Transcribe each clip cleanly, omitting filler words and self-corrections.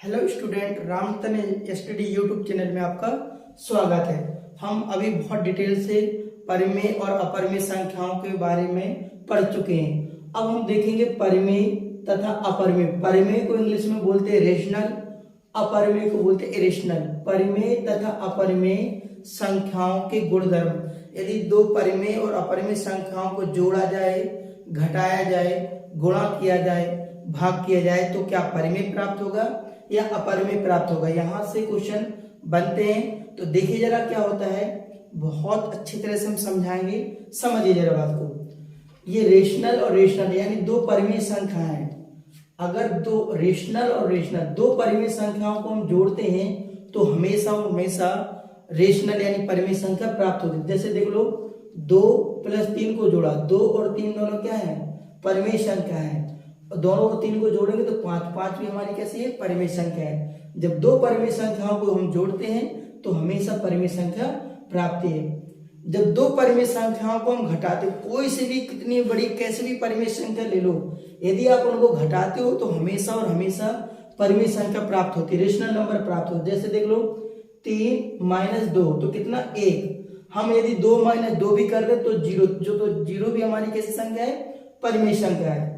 Hello student, Ramtan study YouTube channel में आपका स्वागत है। हम अभी बहुत डिटेल से परिमेय और अपरिमेय संख्याओं के बारे में पढ़ चुके हैं। अब हम देखेंगे परिमेय तथा अपरिमेय। परिमेय को इंग्लिश में बोलते हैं रेशनल, अपरिमेय को बोलते हैं इरेशनल। परिमेय तथा अपरिमेय संख्याओं के गुणधर्म। यदि दो परिमेय और अपरिमेय संख्याओं को जोड़ा जाए, घटाया जाए, गुणा किया जाए, भाग किया जाए तो क्या परिमेय प्राप्त होगा या अपरिमेय प्राप्त होगा। यहां से क्वेश्चन बनते हैं। तो देखिए जरा क्या होता है, बहुत अच्छी तरह से हम समझाएंगे, समझिए जरा बात को। ये रेशनल और रेशनल यानी दो परिमेय संख्याएं हैं। अगर दो रेशनल और रेशनल दो परिमेय संख्याओं को हम जोड़ते हैं तो हमेशा रेशनल यानी परिमेय संख्या प्राप्त होती है। जैसे देख लो, 2 + 3 को जोड़ा, 2 और 3 दोनों क्या है, परिमेय संख्या है। दोनों को 3 को जोड़ेंगे तो 5 भी हमारी कैसी है, परिमेय संख्या है। जब दो परिमेय संख्याओं को हम जोड़ते हैं तो हमेशा परिमेय संख्या प्राप्त है। जब दो परिमेय संख्याओं को हम घटाते, कोई से भी कितनी बड़ी कैसे भी परिमेय संख्या ले लो, यदि आप उनको घटाते हो तो हमेशा और हमेशा परिमेय संख्या प्राप्त होती है, रेशनल नंबर प्राप्त होती है। जैसे देख लो, 3 - 2 तो कितना, 1। हम यदि 2 - 2 भी कर दे तो 0, तो 0 भी हमारी कैसी संख्या है, परिमेय संख्या है।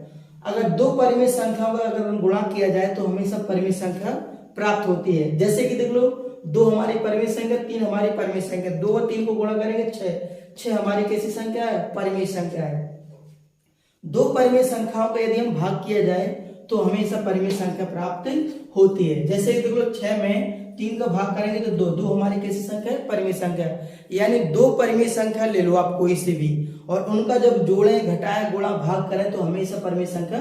अगर दो परिमेय संख्याओं का अगर हम गुणा किया जाए तो हमेशा परिमेय संख्या प्राप्त होती है। जैसे कि देख लो, 2 हमारी परिमेय संख्या, 3 हमारी परिमेय संख्या, 2 और 3 को गुणा करेंगे 6 हमारी कैसी संख्या है, परिमेय संख्या है। दो परिमेय संख्याओं का यदि हम भाग किया जाए तो हमेशा परिमेय संख्या प्राप्त होती है। जैसे कि देख लो, 6 में 3 का भाग करेंगे तो 2 हमारी कैसी संख्या है, परिमेय संख्या। यानी दो परिमेय संख्या ले लो आप कोई से भी, और उनका जब जोड़े, घटाए, गुणा, भाग करें तो हमेशा परिमेय संख्या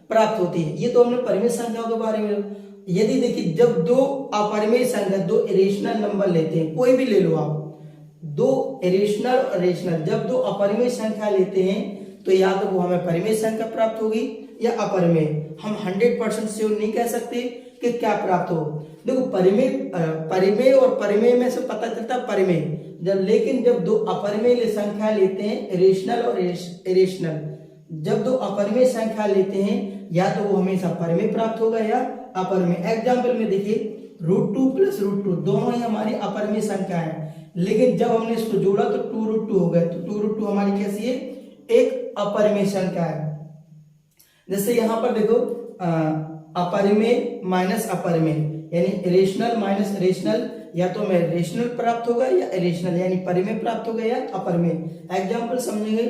प्राप्त होती है। ये तो हमने परिमेय संख्याओं के बारे में। यदि देखिए, जब दो अपरिमेय संख्या, दो इरेशनल नंबर लेते हैं, कोई भी ले लो आप, दो इरेशनल और रेशनल, जब दो अपरिमेय संख्या लेते हैं तो या तो वो हमें परिमेय संख्या प्राप्त होगी या अपरिमेय। हम 100% श्योर नहीं कह सकते कि क्या प्राप्त हो। देखो, परिमेय और परिमेय में से पता चलता है परिमेय लेकिन जब दो अपरिमेय संख्या लेते हैं, रेशनल और इरेशनल, जब दो अपरिमेय संख्या लेते हैं या तो वो हमेशा परिमेय प्राप्त होगा या अपरिमेय। एग्जाम्पल में देखिए, √2 + √2 दोनों ही हमारी अपरिमेय संख्या है, लेकिन जब हमने इसको जोड़ा तो 2√2 हो गए, तो 2√2 हमारी कैसी है, एक अपरिमेय संख्या है। जैसे यहां पर देखो, अपरिमेय माइनस अपरिमेय यानी रेशनल माइनस रेशनल, या तो हमें रेशनल प्राप्त होगा या इरेशनल यानी परिमेय प्राप्त होगा या अपरिमेय। एग्जाम्पल समझेंगे,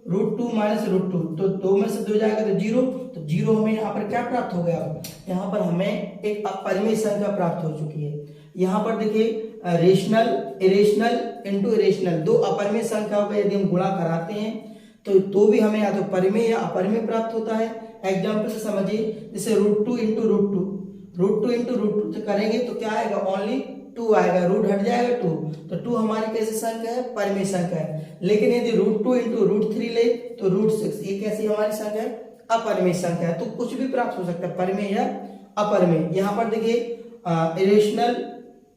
√2 - √2 तो 2 में से 2 जाएगा तो 0, तो 0 हमें यहाँ पर क्या प्राप्त हो गया, यहाँ पर हमें एक अपरिमेय संख्या प्राप्त हो चुकी है। यहाँ पर देखिए, रेशनल इरेशनल इंटू इरेशनल, दो अपरिमेय संख्याओं का यदि हम गुणा कराते हैं तो भी हमें या तो परिमेय या अपरिमेय प्राप्त होता है। एग्जाम्पल से समझिए, जैसे √2 × √2 तो करेंगे तो क्या आएगा, ओनली 2 आएगा, रूट हट जाएगा 2, तो 2 हमारी कैसी संख्या है, परिमेय संख्या है। लेकिन यदि √2 × √3 ले तो √6, ये कैसी हमारी संख्या है, अपरिमेय संख्या है। तो कुछ भी प्राप्त हो सकता है, परिमेय या अपरिमेय। यहाँ पर देखिए, इरेशनल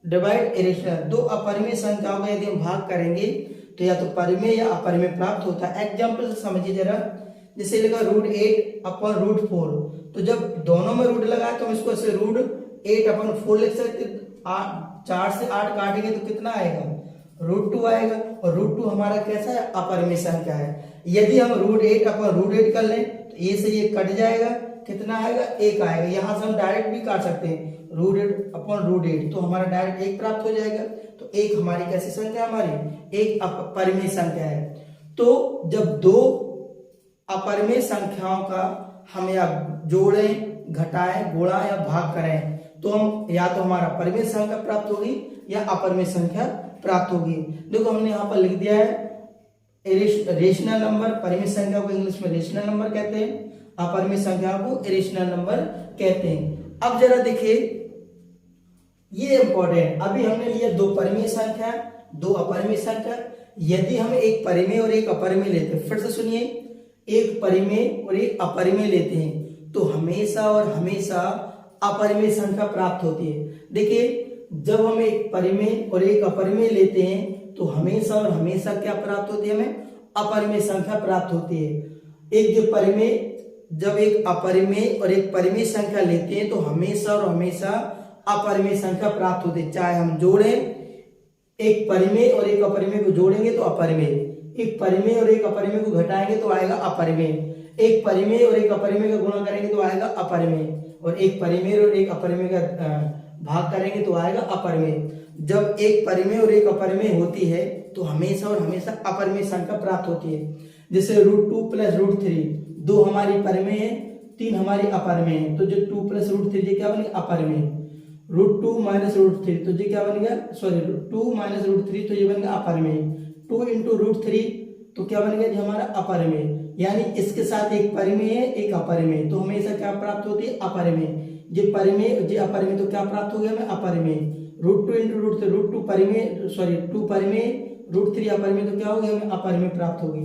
डिवाइड इरेशनल, दो अपरिमेय संख्याओं का यदि हम भाग करेंगे तो या तो परिमेय या अपरिमेय प्राप्त होता है। एग्जाम्पल से समझिए जरा, जैसे लिखा √8/√4, तो जब दोनों में रूट लगा तो हम इसको ऐसे √8/4 लिख सकते। 4 से 8 काटेंगे तो कितना आएगा, √2 आएगा, और √2 हमारा कैसा है, अपरिमेय संख्या है। यदि हम √8/√8 कर लें तो ये से ये कट जाएगा, कितना आएगा, 1 आएगा। यहां से हम डायरेक्ट भी काट सकते हैं, √8/√8 तो हमारा डायरेक्ट 1 प्राप्त हो जाएगा। तो 1 हमारी कैसी संख्या, हमारी एक परिमेय संख्या है। तो जब दो अपरिमेय संख्याओं का हम या जोड़ें, घटाएं, गुणा या भाग करें तो हम या तो हमारा परिमेय संख्या प्राप्त होगी या अपरिमेय संख्या प्राप्त होगी। देखो, हमने यहाँ पर लिख दिया है रेशनल नंबर, परिमेय संख्या को इंग्लिश में रेशनल नंबर कहते हैं, अपरिमेय संख्या को इरेशनल नंबर कहते हैं। अब जरा देखिए, ये इंपॉर्टेंट, अभी हमने लिया दो परिमेय संख्या, दो अपरिमेय संख्या। यदि हम एक परिमेय और एक अपरिमेय लेते हैं, फिर से सुनिए, एक परिमेय और एक अपरिमेय लेते हैं तो हमेशा और हमेशा अपरिमेय संख्या प्राप्त होती है। देखिए, जब हम एक परिमेय और एक अपरिमेय लेते हैं तो हमेशा और हमेशा क्या प्राप्त होती है, हमें अपरिमेय संख्या प्राप्त होती है। एक जो परिमेय, जब एक अपरिमेय और एक परिमेय संख्या लेते हैं तो हमेशा और हमेशा अपरिमेय संख्या प्राप्त होती है। चाहे हम जोड़ें, एक परिमेय और एक अपरिमेय को जोड़ेंगे तो अपरिमेय, एक परिमेय और एक अपरिमेय को घटाएंगे तो आएगा अपरिमेय, एक परिमेय और एक अपरिमेय का गुणा करेंगे तो आएगा अपरिमेय, और एक परिमेय और एक अपरिमेय का भाग करेंगे तो आएगा अपरिमेय। जब एक परिमेय और एक अपरिमेय होती है तो हमेशा और हमेशा अपरिमेय संख्या प्राप्त होती है। जैसे √2 + √3, 2 हमारी परिमेय है, 3 हमारी अपरिमेय है, तो जो 2 + √3 ये क्या बनेगा अपरिमेय। √2 - √3 तो ये क्या बनेगा, सॉरी 2 - √3 तो ये बनेगा अपरिमेय। 2 × √3 तो क्या बनेगा जो हमारा अपरिमेय। यानी इसके साथ एक परिमेय है एक अपरिमेय, तो हमेशा क्या प्राप्त होती है अपरिमेय। ये परिमेय ये अपरिमेय तो क्या प्राप्त हो गया हमें अपरिमेय। √2 × √3 √2 परिमेय, सॉरी 2 परिमेय, √3 अपरिमेय तो क्या हो गया हमें अपरिमेय प्राप्त होगी।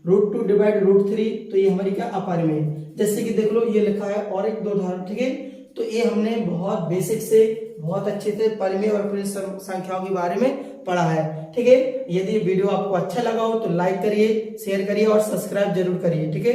√2 / √3 तो ये हमारी क्या अपरिमेय। जैसे कि देख लो ये लिखा है और एक दो उदाहरण, ठीक है। तो ये हमने बहुत बेसिक से बहुत अच्छे से परिमेय और अपरिमेय संख्याओं के बारे में पढ़ा है, ठीक है। यदि वीडियो आपको अच्छा लगा हो तो लाइक करिए, शेयर करिए और सब्सक्राइब जरूर करिए, ठीक है।